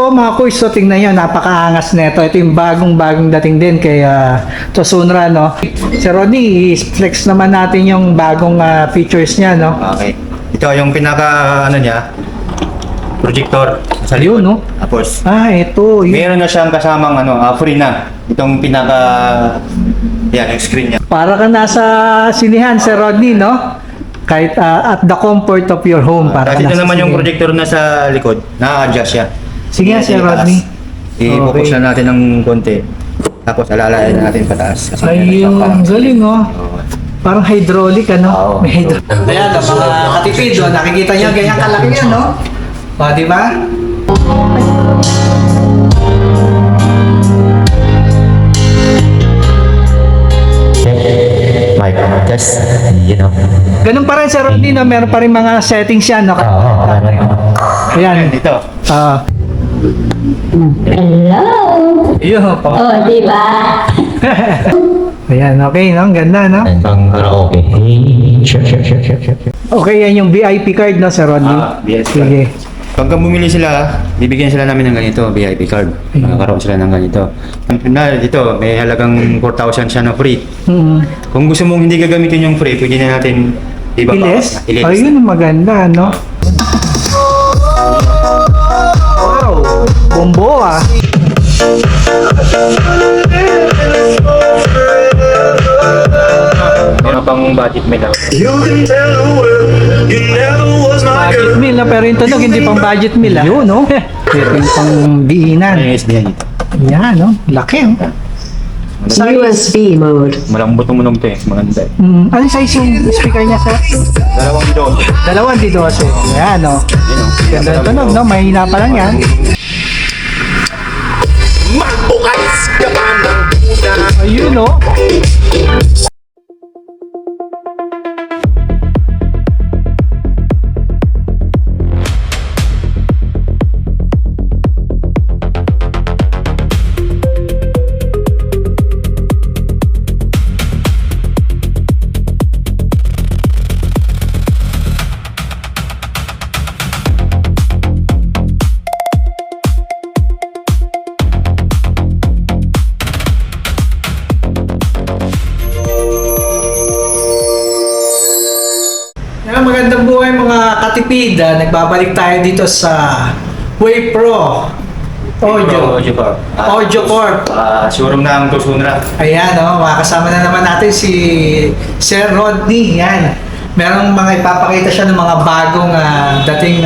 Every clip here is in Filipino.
So mga kuys, so tingnan nyo, napakaangas nito. Ito yung bagong dating din kay Tosunra, no? Sir Rodney, i-flex naman natin yung bagong features niya, no? Okay. Ito yung pinaka, ano niya, projector. Sa Yun, likod. no? Tapos, Ito. Yun. meron na siyang kasamang, free na. Itong pinaka, yan, yung screen niya. Para ka nasa sinihan, Sir Rodney, no? Kahit at the comfort of your home. Para Kasi ka ito nasa naman yung sinihan. projector na sa likod, na-adjust siya. Sige, Sir Rodney. I-focus Okay. na natin ng konti. Tapos alalayan natin pataas. Kasi Ayun, ang galing, oh. Parang hydraulic, ano? Oo. May Ayan, ang mga katipid, oh. Nakikita niyo, ganyan kalaki yan, no? O, di ba? Like, just, Ganun pa rin, Sir Rodney, no? Meron pa rin mga settings yan, no? Ayan. Ito. Hello! Yun, Oh, di ba? Ayan, okay, no? Ang ganda, no? pang karaoke. Sure. Okay, yan yung VIP card, no, Sir Rodney? VIP card. Sige. Pagka bumili sila, bibigyan sila namin ng ganito, VIP card. Makakaroon sila ng ganito. Dito, may halagang 4,000 siya na free. Kung gusto mong hindi gagamitin yung free, pwede na natin Iles? Iles. Ayun, maganda, no? Wow! Bombo, ah! Meron pang budget meal ako. Budget meal na, pero yung tunog, hindi pang budget meal, ah. Yun, no? Ito yung pang bihinan. Ano yung SDN ito? Yan, no? Laki, oh. USB mode. Malambot ng munog ito eh. Maganda eh. Ano size yung speaker niya, sir? Dalawang dito. Dalawang D12. Yan, no? Yun o. Ganda ng tunog, no? Mahina pa lang yan. Ayun, no? Yan, magandang buhay mga katipid. Nagbabalik tayo dito sa Wave Pro Audio. Audio Corp. Showroom ng Tosunra. Ayan, makakasama na naman natin si Sir Rodney. Yan. Merong mga ipapakita siya ng mga bagong dating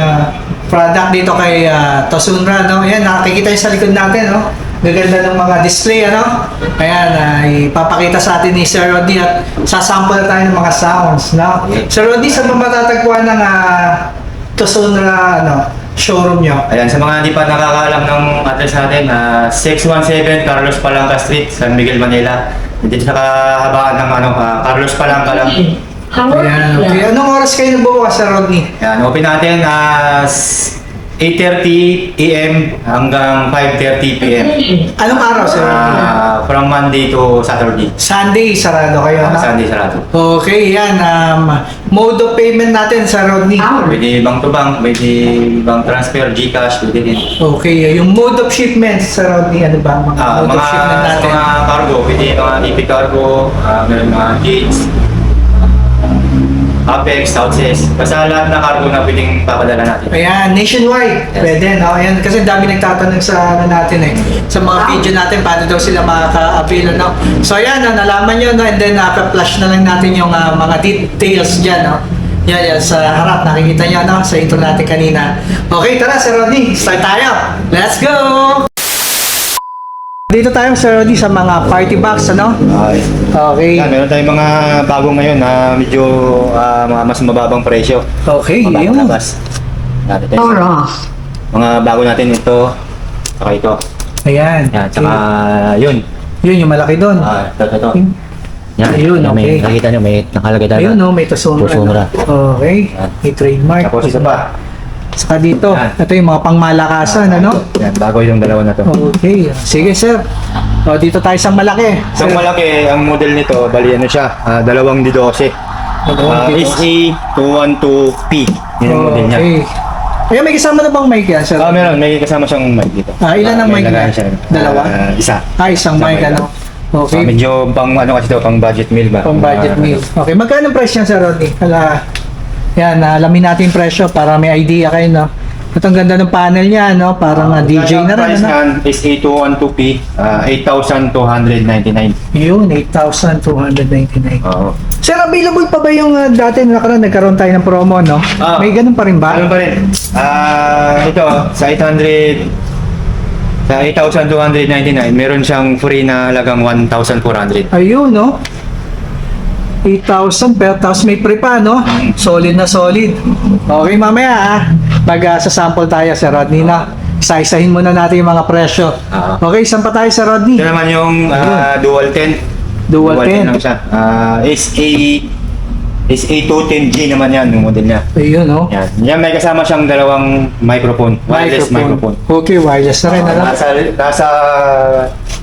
product dito kay Tosunra, no? Ayan, nakikita yung sa likod natin, no? Gaganda ng mga display, ano? Ayan, ipapakita sa atin ni Sir Rodney at sasample na tayo ng mga sounds, no? Sir Rodney, saan ba matatagpuan ng Tosunra, showroom nyo? Ayan, sa mga hindi pa nakakaalam ng address natin, 617 Carlos Palanca Street, San Miguel, Manila. Dito sa kahabaan ng Carlos Palanca lang. Ayan, okay. Anong oras kayo nagbubukas, Sir Rodney? Ayan, open natin 8:30 AM hanggang 5:30 PM. Anong araw, Sir Rodney? From Monday to Saturday. Sunday, sarado kayo, no? Sunday sarado. Okay, yan. Mode of payment natin, Sir Rodney. Pwede bank to bank, pwede bank transfer, GCash, pwede din. Okay, yung mode of shipment, Sir Rodney, ano ba ang mga mode of shipment natin? Mga cargo, pwede mga EP cargo, meron mga gates, Apex, Southwest, basta lahat na cargo na pwedeng papadala natin. Ayan, nationwide. Yes. Pwede, no? Ayan, kasi dami nagtatanong sa natin sa mga video natin, paano daw sila makaka-avail, no? So ayan, nalaman nyo, no? And then, flash na lang natin yung mga details dyan, no? Yan, sa harap, nakikita nyo, no? Sa intro natin kanina. Okay, tara, Sir Rodney, start tayo! Let's go! Dito tayo, Sir Rodney, sa mga party box, ano? Okay. Yan, meron tayong mga bago ngayon na medyo mga mas mababang presyo. Okay, Mga yun. bagong labas. Natin. Power off. Mga bago natin ito, saka ito. Ayan. Yan, saka yun. Yun, yung malaki doon. Ito. Yan, Ayun, yan, okay. Nakita nyo, may nakalagay tayo. Ayun, no? May Tosunra. Tosunra. Okay. Yan. May trademark. Tapos isa pa. Saka dito, Yan. ito yung mga pangmalakasan, ano? Yan, bago yung dalawa na to. Okay. Sige, sir. O, dito tayo sa malaki. Sa malaki, ang model nito, bali ano siya, dalawang D12. Dalawang D12. SA212P. Yun ang model niya. Okay. Ayan, may kasama na bang mic yan, sir? Meron. May kasama siyang mic dito. Ilan ang May mic lagayan niya? siya. Dalawa? Isa. Isang mic, lang. ano? Okay. Medyo pang ano kasi ito, pang budget meal ba? Pang budget meal. Okay, magkano ang price niya, Sir Rodney? Yan, alamin natin yung presyo para may idea kayo, no? At ang ganda ng panel niya, no? Parang DJ na rin, price ano? niyan is A212P, 8,299. Yun, 8,299. Oo. Sir, available pa ba yung dati na nagkaroon tayo ng promo, no? Ah. May ganun pa rin ba? Ano pa rin? Ito, sa 8,299, meron siyang free na halagang 1,400. Ayun, no? 8,000 pero tapos may pre pa, no? Solid na solid. Okay, mamaya sa sample tayo, Sir Rodney, na isa-isahin muna natin yung mga presyo. Okay, saan pa tayo, Sir Rodney? Ito naman yung dual 10. Dual 10. lang siya. SA210G naman yan, yung model niya. Ayun, no? Yan. Yan, may kasama siyang dalawang microphone. Wireless microphone. Okay, wireless na rin, ano? Nasa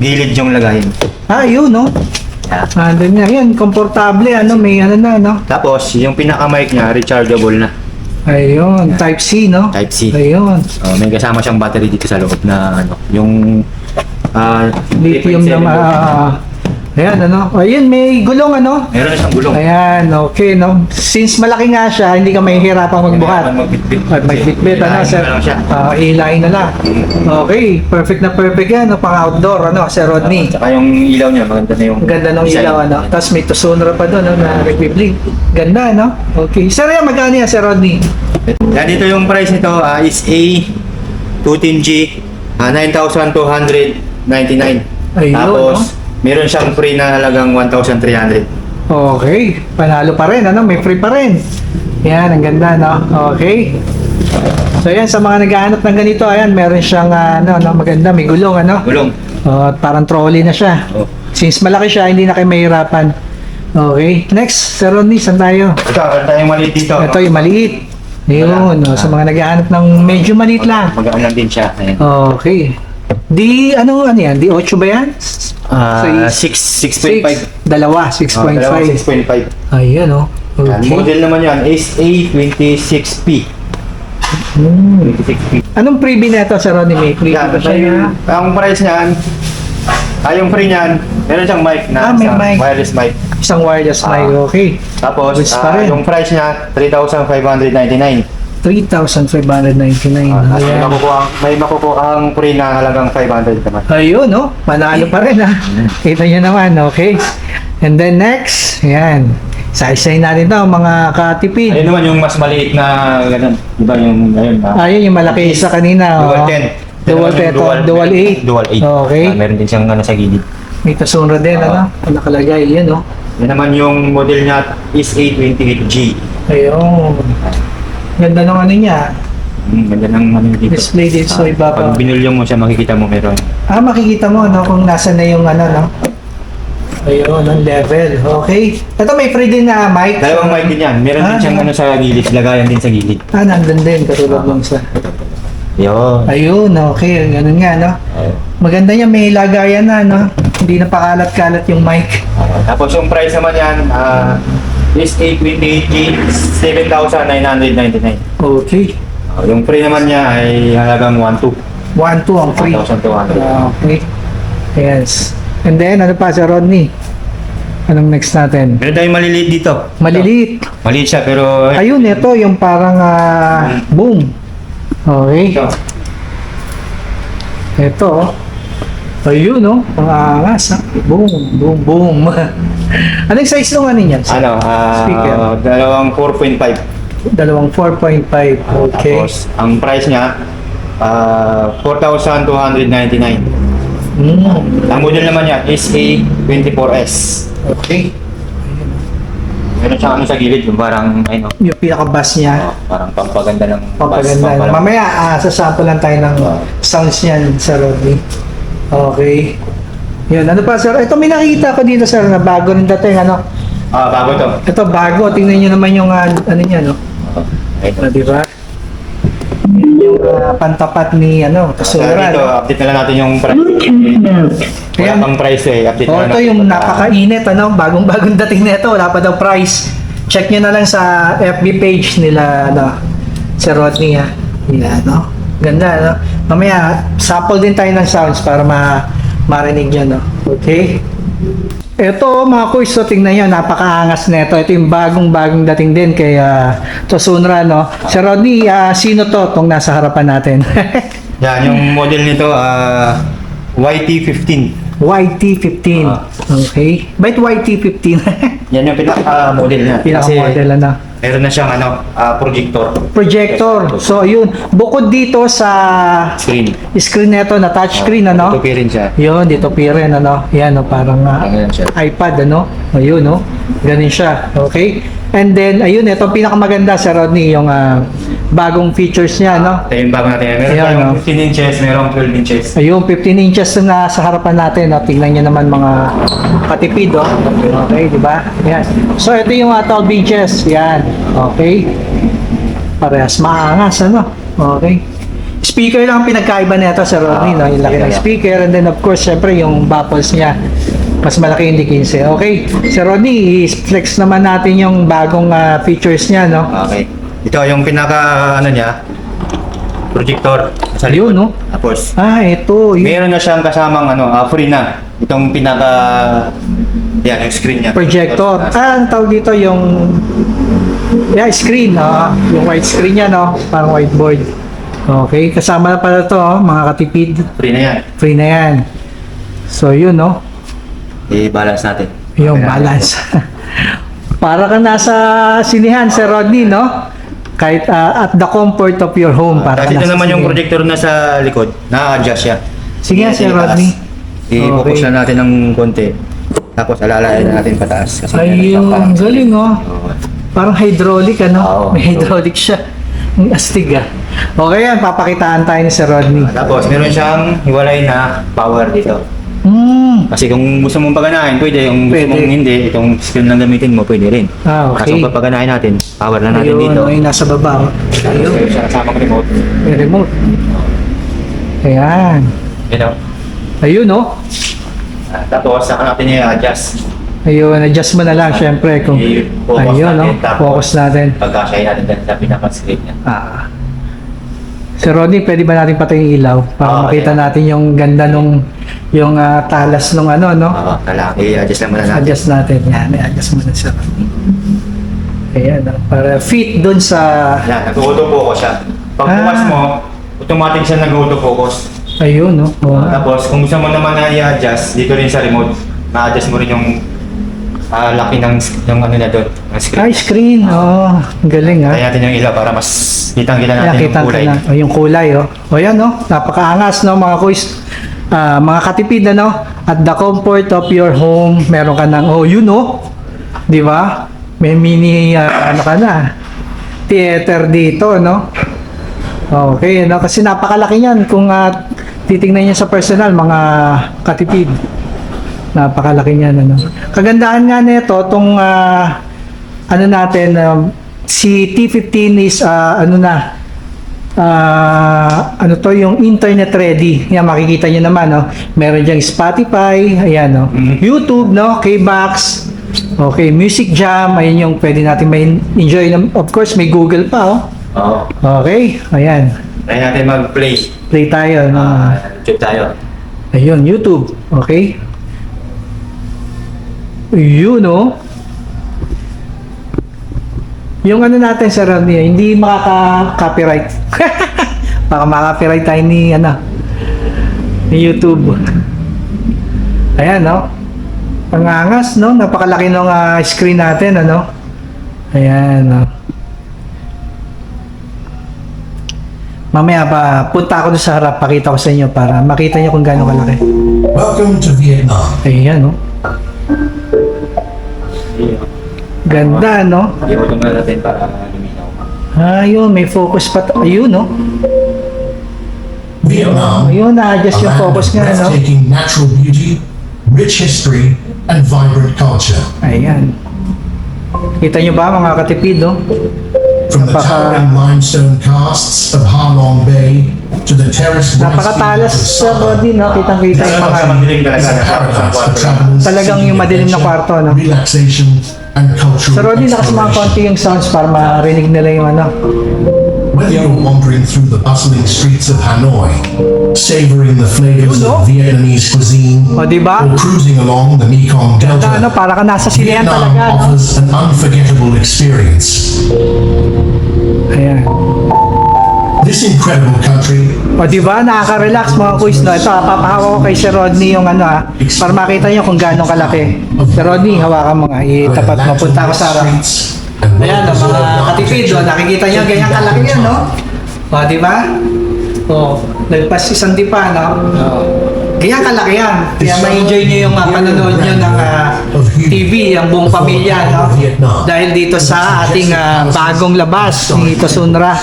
gilid yung lagayin. Ayun, no? Yeah. Andun na yan, komportable, ano? May ano na, no? Tapos, yung pinaka-mic niya, rechargeable na. Ayun, Type-C, no? Type-C. Ayun. May kasama siyang battery dito sa loob na ano, yung Lithium 3.7 na, ayan, ano? Ayun, may gulong, ano? Meron na siyang gulong. Ayan, okay, no? Since malaki nga siya, hindi ka mahihirapang magbuhat. Magbitbit. At may bitbit, ano, Hilahin sir? na lang siya. Ilahin na lang. Okay, perfect na perfect yan, no? Pang outdoor, ano, Sir Rodney. Tsaka yung ilaw niya, maganda na yung Ang ganda ng design. ilaw, ano? Tapos may tusunra pa doon, no, na nagbiblink. Ganda, no? Okay. Sir, yan, magkano yan, Sir Rodney? Yan, dito yung price nito is A210G, 9,299. Ayun, Tapos, meron siyang free na halagang 1,300. Okay, panalo pa rin, ano? May free pa rin. Yan, ang ganda, no? Okay. So, yan, sa mga naghahanap ng ganito, ayan, meron siyang, maganda, may gulong, ano? Gulong. Parang trolley na siya. Oh. Since malaki siya, hindi na kayo mahirapan. Okay. Next, Sir Rodney, saan tayo? Ito, meron tayong maliit dito. Ito, yung maliit. Yun, no? Sa mga naghahanap ng medyo maliit lang. Magaan lang din siya. Ayan. Okay. Ano yan? Di 8 ba yan? 6.5. Dalawa, 6.5. 6.5. Ayun, oh. Yan, Okay. model naman yan is A26P. 26P. Anong freebie na ito, Sir Rodney? May freebie Yan, ba siya? ang price niyan, yung free niyan, meron siyang mic na May isang mic. wireless mic. Isang wireless mic, okay. Tapos, Goods pa rin. yung price niya, 3,599. 3,599. Tapos Ayan. may makukuha ang free na halagang 500 naman. Ayun, no? Manalo pa rin, ha? Kita nyo naman, okay? And then next, yan. Isa-isayin natin ito, mga katipid. Ayun naman yung mas maliit na ganun. Diba yung ayun? Ayun, yung malaki isa kanina. Dual oh. 10. Dual 10, dual 8. Dual 8. Okay. Meron din siyang ano sa gilid. May tasunra din, ano? Nakalagay, yan, no? Yan naman yung model niya is A28G. Ayun. Ganda ng ano niya. Ganda ng ano dito. Display dito sa iba pa. Pag binulyo mo siya, makikita mo meron. Makikita mo, no? Kung nasa na yung ano, no? Ayun, ang level. Okay. Ito may free din na mic. Dalawang mic din yan. Meron din siyang ano sa gilid. Lagayan din sa gilid. Nandun din, katulad ng sa... Yun. Ayun, okay. Ganun nga, no? Maganda niya, may lagayan na, no? Hindi na pakalat-kalat yung mic. Tapos yung price naman yan, is 828G, 7,999. Okay. Yung free naman niya ay halagang 1,200. 1, 2 ang free. 1,200. Okay. Yes. And then, ano pa, Sir Rodney? Anong next natin? Meron tayong maliliit dito. Maliliit. Maliit siya pero... Ayun, ito yung parang boom. Okay. Ito. Ito, oh. Ayun, no? Pangangas, ha? Boom, boom, boom. Anong size nung ano yan? Ano, Speaker. dalawang 4.5. Dalawang 4.5. Okay. Tapos, ang price niya, 4,299. Ang model naman niya is A24S. Okay. Meron siyang ano sa gilid, yung parang, ayun, Yung pinaka-bass niya. parang pampaganda ng Papaganda. Mamaya, sasample lang tayo ng sounds niyan, Sir Rodney. Okay. Yun, ano pa, Sir? Ito, may nakita ko dito, Sir, na bago rin dating, ano? Bago to. Ito, bago. Tingnan nyo naman yung, ano niya, no? Di ba? Yun yung pantapat ni, Tasura. Dito, update na lang natin yung price. Wala pang price update na lang Ito natin. yung napakainit, bagong-bagong dating na ito, wala pa daw price. Check nyo na lang sa FB page nila, Sir Rodney, ha. Yan, no? Ganda, no? Mamaya, sample din tayo ng sounds para marinig nyo, no? Okay? Ito, mga kuys, so tingnan nyo, napakaangas na ito. Ito yung bagong dating din kay Tosunra, no? Sir Rodney, sino to, itong nasa harapan natin? Yan, yung model nito, YT15. YT15. Okay. Bakit YT15? Yan yung pinaka-model niya. Pinaka-model, ano? Meron na siyang projector. Projector. So, ayun. Bukod dito sa screen nito na touchscreen, ano? Ito rin siya. Yun, dito rin, ano? Yan, no? Parang Ganyan siya. iPad, ano? Ayun, no? Ganun siya. Okay? And then, ayun, ito pinakamaganda sa Rodney, yung bagong features niya, no? Ito yung bago natin. Meron Ayan, tayong no? 15 inches, merong 12 inches. Ayun, 15 inches na sa harapan natin. No? Tingnan nyo naman mga katipid, oh. Okay, di ba? Yan. So, ito yung 12 inches. Yan. Okay. Parehas maangas, ano? Okay. Speaker lang ang pinagkaiba nito sa Rodney, no? Yung laki ng speaker. And then, of course, syempre, yung baffles niya. Mas malaki yung D15. Okay. Sir Rodney, i-flex naman natin yung bagong features niya, no? Okay. Ito yung pinaka, niya, projector. Sa Ayun, likod. no? Tapos, Ito. Yun. meron na siyang kasamang, free na. Itong pinaka, yan, yung screen niya. Projector. Ang tawag dito yung screen, yung white screen niya, no? Parang whiteboard. Okay, kasama na pala to, mga katipid. Free na yan. Free na yan. So, yun, no? I-balance natin. Yung Okay, balance. Para ka nasa sinihan, Sir Rodney, no? Kahit at the comfort of your home. Para Kasi ka ito nasa naman yung sinihan. projector na sa likod. Na-adjust siya. Sige, Sir Rodney. I-focus Okay. na natin ng konti. Tapos alalayan na natin pataas. Kasi Ayun, ang galing, oh. Oo. Parang hydraulic, ano? Oo. May hydraulic siya. Ang astig, ah. Okay yan, papakitaan tayo ni Sir Rodney. Tapos meron siyang hiwalay na power dito. Kasi kung gusto mong paganahin, pwede. Kung gusto Pwede. mong hindi, itong screen lang gamitin mo, pwede rin. Okay. Kaso papaganahin natin, power na natin Ayun, dito. ay nasa baba, oh. Ayun. Meron siya kasamang remote. May remote. Ayan. You know? Ayun, oh. Tapos, saka natin i-adjust. Ayun, adjust mo na lang, syempre. Kung, I-focus ayun, natin, oh. tapos Focus natin. Pagkasyahin natin dyan sa pinaka-screen niya. Sir Rodney, pwede ba natin patayin yung ilaw? Para Oo, makita ayan. natin yung ganda nung, yung talas nung ano, no? Oo, i-adjust lang muna natin. Adjust natin. Yan, i-adjust mo na, Sir Rodney. Ayan, oh. Para fit dun sa... Yan, nag-auto-focus siya. Pag bukas mo, automatic siya nag-auto-focus. Ayun, no? Oh. Tapos, kung gusto mo naman na i-adjust, dito rin sa remote, ma-adjust mo rin yung laki ng yung ano na doon, ng screen. Ay, screen. Oh, galing, ha? Kaya natin yung ilaw para mas kitang-kita natin yung Nakita kulay. na. Oh, yung kulay, oh. O yan, no? Napakaangas, no, mga kuys. Mga katipid, ano? At the comfort of your home, meron ka ng, oh, yun, no? Di ba? May mini, ano ka na, theater dito, no? Okay, no? Kasi napakalaki yan kung titingnan niyo sa personal, mga katipid. Napakalaki niyan, ano. Kagandahan nga nito, tong ano natin, si T15 is ano na, ano to, yung internet ready. Yan, makikita niyo naman, no. Meron diyang Spotify, ayan, no. YouTube, no, K-Box, okay, Music Jam, ayun yung pwede natin may enjoy. Of course, may Google pa, oh. Oo. Okay, ayan. Try natin mag-play. Play tayo, no. YouTube tayo. Ayun, YouTube. Okay? Yun, no? Yung ano natin sa Rodney, hindi makaka-copyright. Baka makaka-copyright tayo ni, ni YouTube. Ayan, no? Ang angas, no? Napakalaki ng screen natin, ano? Ayan, no? Mamaya pa, punta ako doon sa harap, pakita ko sa inyo para makita niyo kung gaano kalaki. Welcome to Vietnam. Ayan, no? Ganda, no? I-auto na natin para luminaw. Ayun, may focus pa. Ayun, no? Vietnam, Ayun, a na-adjust yung land of focus niya, no? breathtaking natural beauty, rich history, and vibrant culture. Ayan. Kita nyo ba, mga katipid, no? From the towering limestone casts of Ha Long Bay to the terraced rice Napakatalas fields sa of Saba, body, no? Kitang-kita yung mga... Madilim is a paradise for travelers Talagang seeking yung madilim na adventure, kwarto, no? relaxation, and cultural Sa Rodney, nakas mga exploration. konti yung sounds para marinig nila yung ano. Whether you're wandering through the bustling streets of Hanoi, savoring the flavors of Vietnamese cuisine, O, di ba? or cruising along the Mekong Delta, Ano, para ka nasa sinehan Vietnam talaga, no? offers an unforgettable experience. Ayan. This incredible country O, di ba? Nakaka-relax mga kuis, no? Ito, papahawa ko kay Sir Rodney yung ano, para makita nyo kung gaano kalaki. Sir Rodney, hawakan mo nga. Itapat mo. Punta ko sa harap. Ayan, ang mga katipid, o, nakikita nyo, ganyan kalaki yan, no? O, di ba? O, nagpas isang dipa, no? Ganyan kalaki yan. Kaya ma-enjoy nyo yung panonood nyo ng TV, ang buong pamilya, no? Dahil dito sa ating bagong labas ni Tosunra.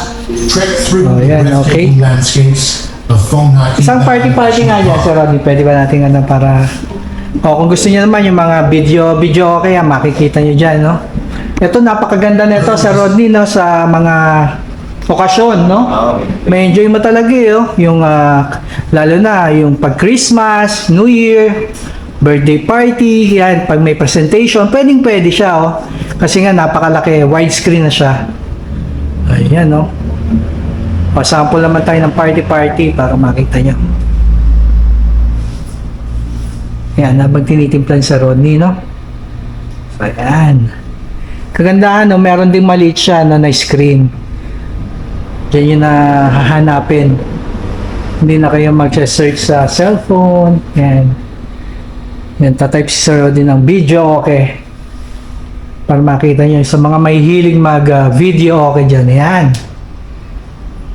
trek through Oh, the yan, okay. breathtaking landscapes of Phong Nha Ke Isang party-party nga dyan, Sir Rodney. Pwede ba natin ano para... O, kung gusto niyo naman yung mga video okay, makikita niyo dyan, no? Ito, napakaganda nito, Sir Rodney, no? Sa mga okasyon, no? May enjoy mo talaga, oh. Yung, lalo na, yung pag-Christmas, New Year, birthday party, yan, pag may presentation, pwedeng-pwede siya, oh. Kasi nga, napakalaki, widescreen na siya. Ayan, no? O, sample naman tayo ng party-party para makita nyo. Ayan, habang tinitimplan sa Rodney, no? So, ayan. Kagandahan, no? Meron ding maliit siya na screen. Diyan yung hahanapin. Hindi na kayo mag-search sa cellphone. Ayan. Yan, tatype si Sir Rodney ng video, okay. Para makita nyo sa mga may hiling mag-video, okay dyan. Ayan.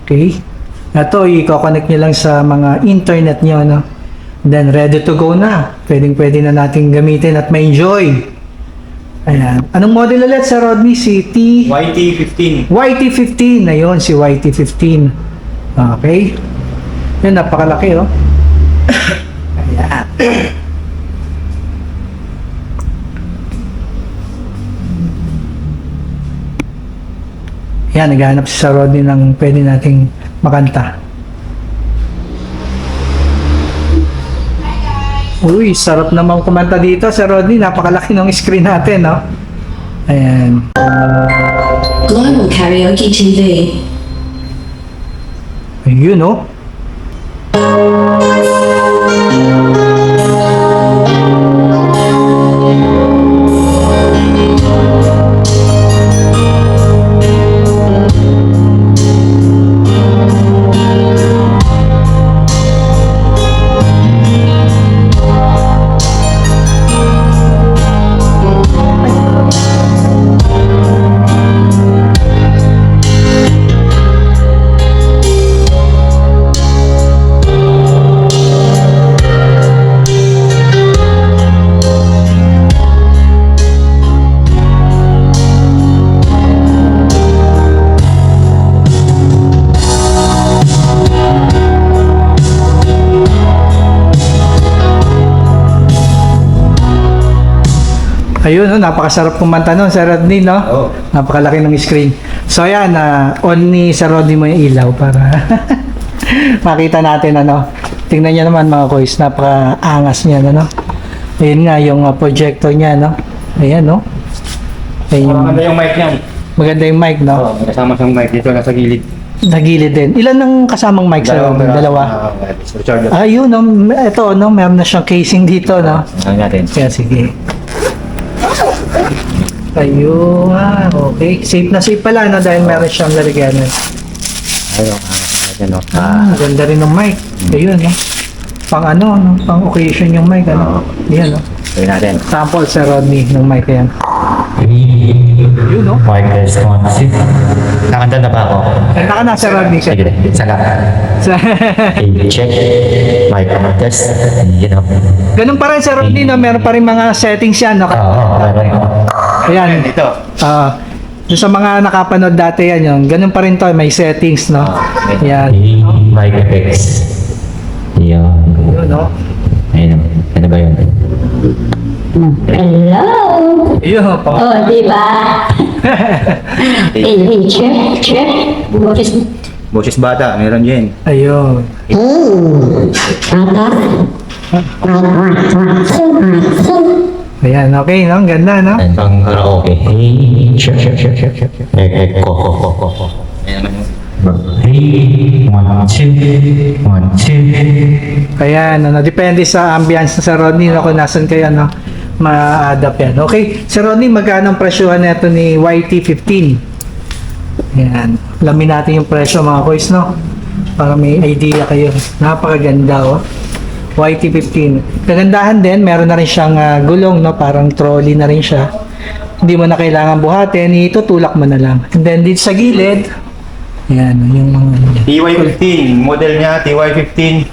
Okay. Ito, i-connect nyo lang sa mga internet nyo, no? Then, ready to go na. Pwedeng-pwede na natin gamitin at ma-enjoy. Ayan. Anong model ulit, Sir Rodney? Si YT15. YT15. Ayun, si YT15. Okay. Yan, napakalaki, oh. Ayan. Yan, naghahanap si Sir Rodney ng pwede nating makanta. Uy, sarap naman kumanta dito, Sir Rodney. Napakalaki ng screen natin, no? Ayan. Global Karaoke TV. Ayun, no? Ayun, no? Napakasarap kumanta nun, Sir Rodney, no? Oo. Napakalaki ng screen. So, ayan, on ni Sir Rodney mo yung ilaw para makita natin, ano. Tingnan niya naman, mga kois, napaka-angas niya, ano. Ayun nga, yung projector niya, no? Ayan, no? Ayun yung, Maganda yung mic niyan. maganda yung mic, no? May kasama siyang mic dito nasa gilid. Nagilid din. Ilan ang kasamang mic sa dalawa? Recharger. Ayun, no? Ito, no? Meron na siyang casing dito, no? Ano natin? Kaya sige. Ayun, okay. Safe na safe pala, no? Dahil meron siyang lalagyanan. Ayun, ano. Ganda rin ng mic. Ayun, no? Pang ano, no? Pang occasion yung mic, ano? Yan, no? Gawin natin. Sample sa Rodney ng mic yan. Yun, no? Mic test 1, 2. Nakanta na ba ako? Kanta ka na sa Rodney. Sige, isa lang. Okay, check. Mic test. You know. Ganun pa rin sa Rodney, no? Meron pa rin mga settings yan, no? Oo, meron. Ayan. Ito. Yung sa mga nakapanood dati yan, yung ganun pa rin to, may settings, no? Yan. Mic effects. Yan. Yun, no? Ayun. Ano ba yun? Hello. Yun, pa. Oh, di ba? Check. Boses bata, meron dyan. Ayun. Ayan, okay, no? Ang ganda, no? Pang karaoke. Check. Ko. Ayan naman yung Hey, 1, 2, 1, 2. Ayan, depende sa ambience sa Rodney, no, kung nasan kayo, no, ma-adapt yan. Okay, Sir Rodney, magkano ang presyohan nito ni YT15? Ayan, alamin natin yung presyo mga boys, no? Para may idea kayo. Napakaganda, oh. YT15. Kagandahan din, meron na rin siyang gulong, no? Parang trolley na rin siya. Hindi mo na kailangan buhatin, itutulak mo na lang. And then dito sa gilid, ayan, yung mga... TY15, model niya, TY15,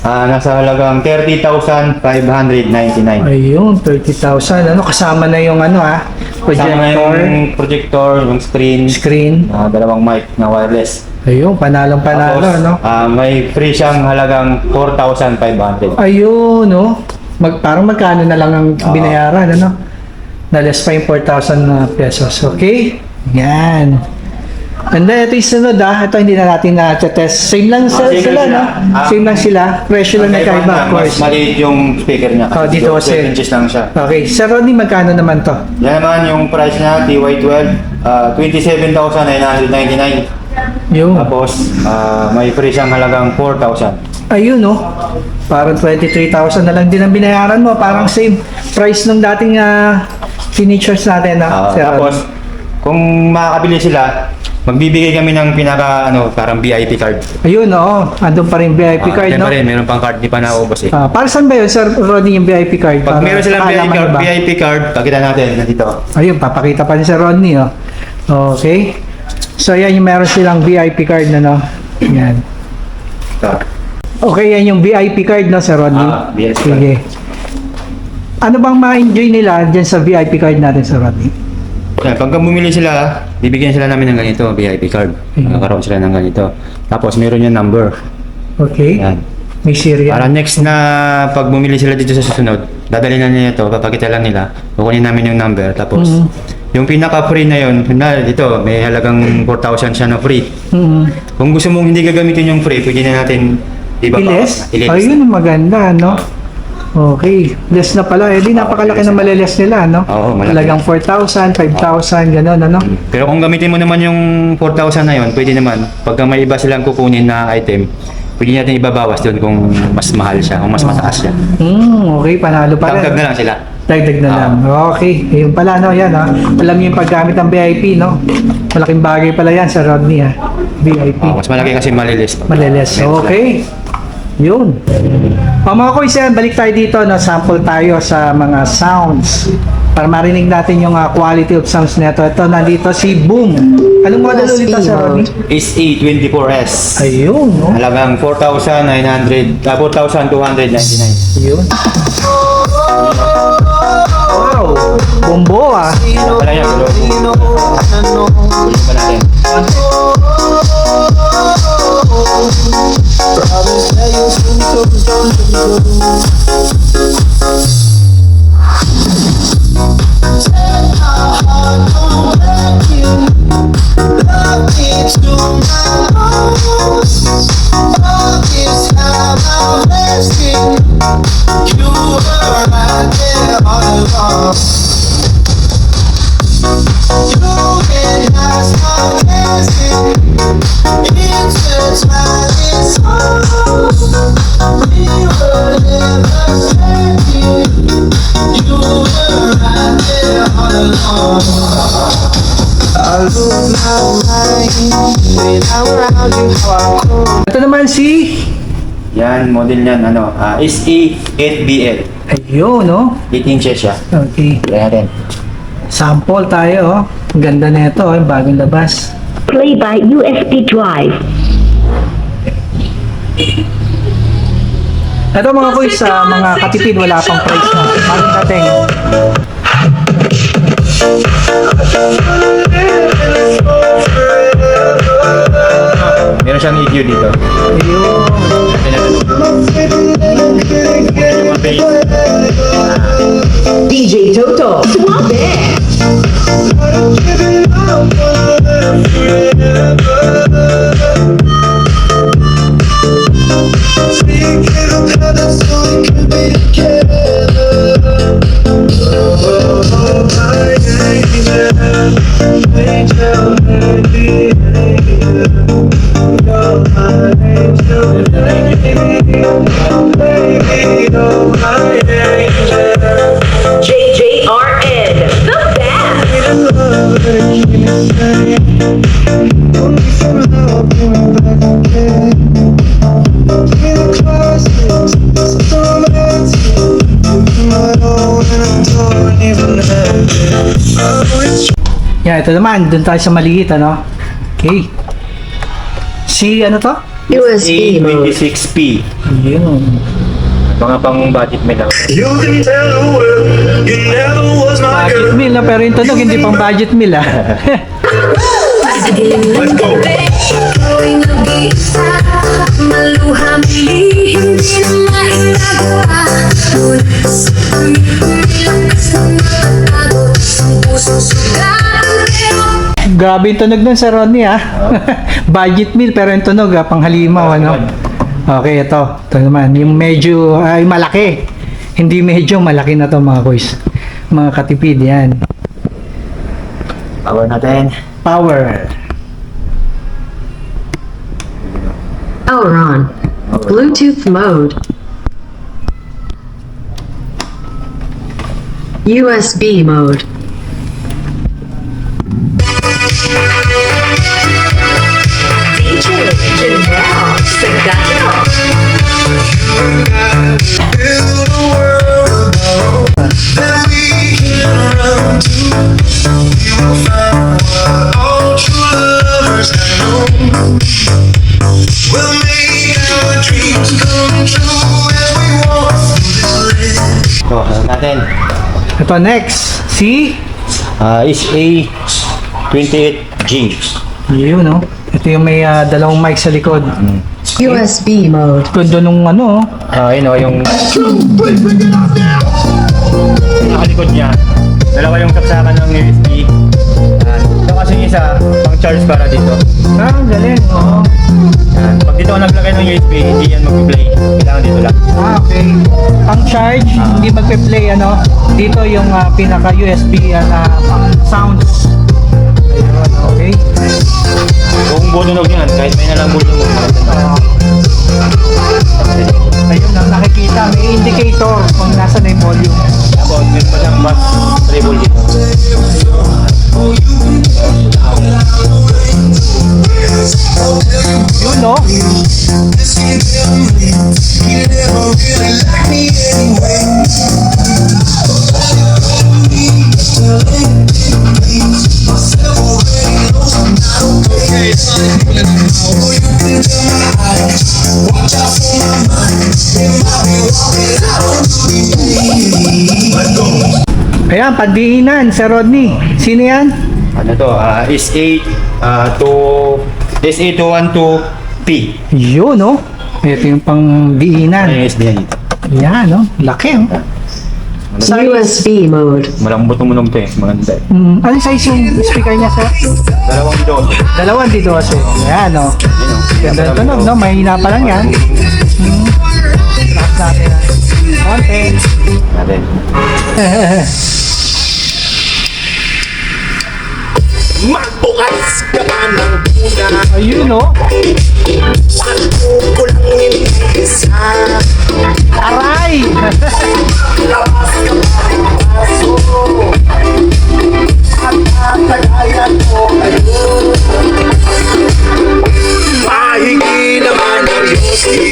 nasa halagang 30,599. Ayun, 30,000. Ano, kasama na yung ano Kasama na projector, yung projector, yung screen, dalawang mic na wireless. Ayun, panalong-panalo, Tapos, no? may free siyang halagang 4,500. Ayun, no? Parang magkano na lang ang binayaran, ano? Na less pa yung 4,000 na pesos. Okay? Yan. And then, ito yung sunod, Ito hindi na natin na-test. Same lang Same sila, lang no? sila. Same lang sila. Presyo lang nagkaiba, of course. Mas maliit yung speaker niya. Oh, dito kasi. 12 inches lang siya. Okay. Sir Rodney, magkano naman to? Yan naman yung price niya, TY12, 27,999. Yung, Tapos, may free siyang halagang 4,000. ayun, no? Parang 23,000 na lang din ang binayaran mo. Parang same price nung dating features natin, Sir Tapos, Rodney. kung makakabili sila, magbibigay kami ng parang VIP card. Ayun, oo. Andun pa rin VIP card, Yan no? pa rin, meron pang card, di pa naubos eh. Para saan ba yun, Sir Rodney, yung VIP card? Pag Para meron silang kaalaman ba? VIP card, pakita natin, nandito. Ayun, papakita pa ni Sir Rodney, oh. Okay. So, yan yung meron silang VIP card na, no? Yan. Ito. Okay, yan yung VIP card, no, Sir Rodney? VIP card. Sige. Ano bang ma-enjoy nila dyan sa VIP card natin, Sir Rodney? Yan, pagka bumili sila, bibigyan sila namin ng ganito, VIP card. Magkakaroon sila ng ganito. Tapos meron yung number. Okay. Yan. May serial. Para next na pag bumili sila dito sa susunod, dadalhin na nila ito, papakita lang nila, kukunin namin yung number. Tapos, yung pinaka-free na yun, dito, may halagang 4,000 siya na free. Kung gusto mong hindi gagamitin yung free, pwede na natin Iles? Iles. Ayun, maganda, no? Okay. Less na pala. Eh, di napakalaki na maliles nila, no? Oo, malaki. Talagang 4,000, 5,000, gano'n, ano? Pero kung gamitin mo naman yung 4,000 na yun, pwede naman. Pagka may iba silang kukunin na item, pwede natin ibabawas doon kung mas mahal siya, kung mas mataas siya. Okay, panalo pa rin. Dagdag na lang sila. Dagdag na lang. Okay. Ayun pala, no? Yan, ha? Alam niyo yung paggamit ng VIP, no? Malaking bagay pala yan sa Rodney, ha? VIP. Mas malaki kasi malilis. Maliles. Okay. Yun. Mga kuys, balik tayo dito, no? Sample tayo sa mga sounds. Para marinig natin yung quality of sounds nito. Ito, nandito si Boom. Anong model ulit ito, Sir Rodney? SE24S. Ayun, no? Halagang 4,299. Ayun. Wow. Bombo, ah. Wala yan, pero ulit pa natin. Ito naman si... Yan, model niyan, SE8BL. Ayun, no? 8 inches siya. Okay. Kaya natin. Sample tayo, oh. Ang ganda nito, bagong labas. Play by USB drive. Ito mga kuys, sa mga katipid, wala pang price na. Maraming dating. Meron siyang EQ dito. Ayun. DJ Toto. Angel, JJRN, the best. Yan, ito naman. Doon tayo sa maliit, ano? Okay. Si, ano to? USB mode. A26P. Yun. Mga pang budget meal lang. Budget meal, no? Pero yung tunog, hindi pang budget meal, ah. Gawing nag-iisa, maluhang lihim, di na maitagawa. Sa pagmilakas na nakatago, ang pusong sugat, pero Grabe yung tunog nun, Sir Rodney, ah. Budget meal, pero yung tunog, ah, pang halimaw, ano? Okay, ito. Ito naman. Yung medyo, ay, malaki. Hindi medyo, malaki na to mga boys. Mga katipid, yan. Power natin. Power. Power on. Bluetooth mode. USB mode. DJ Janelle Sagano. Ito, natin. Ito next. Si? Is A28G. Yun, no? Ito yung may dalawang mic sa likod. USB mode. Ganda nung ano, Yun o, yung nakalikod niya. Dalawa yung saksakan ng USB. Ito kasi yung isa, pang charge para dito. galing, oh. Pag dito ka naglagay ng USB, hindi yan mag-play. Kailangan dito lang. Okay. Pang charge, hindi magpe-play, ano? Dito yung pinaka USB pang sounds. Ayun, okay. Kung butunog yan, kahit may nalang butunog. Ayun, nakikita, may indicator kung nasa na yung volume. About, meron pa siyang bass treble dito. Yun, no? Ayan, pandiinan, Sir Rodney. Sino yan? Ano to? Is SA212P. Yun, no? Ito yung pang Ano diinan. yung USB yan dito? Yan, no? Laki, oh. USB mode. Malambot tumunog to eh. Maganda eh. Ano size yung speaker niya, sir? Dalawang dot. Dalawang dito kasi. Yan, no? Yun o. Ganda ng tunog, no? Mahina pa lang yan. Lakas natin, ha? Konti. Natin. Magbukas ka ba ng buna? Ayun, no? Santo ko lang inisa. Aray! Labas ka ba ng baso? At tatagayan ko kayo. Mahingi naman ng yosi.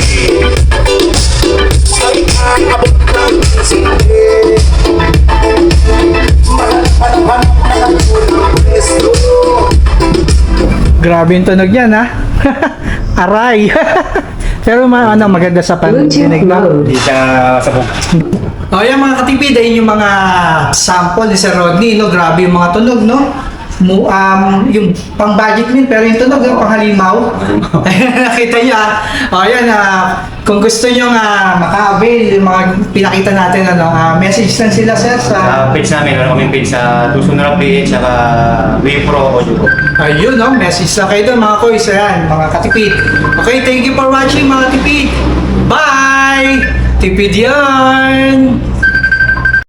Ang kakabot ng sindi. Malalapan na katulong presto. Grabe yung tunog yan, ha? Aray! Pero maganda sa Bluetooth pandinig, no? mode. Hindi siya sabog. O yan mga katipid, ayun yung mga sample ni Sir Rodney, no? Grabe yung mga tunog, no? Yung pang budget meal, pero yung tunog, yung pang halimaw. Nakita niyo, O yan, kung gusto nyo maka-avail, yung mga pinakita natin, message lang sila, sir, Sa sa... page namin, meron kaming page sa Tusunarap PH, saka Wave Pro Audio Pro. Ayun, no? Message lang kayo doon, mga koys, ayan, mga katipid. Okay, thank you for watching, mga tipid. Bye! Tipid yan!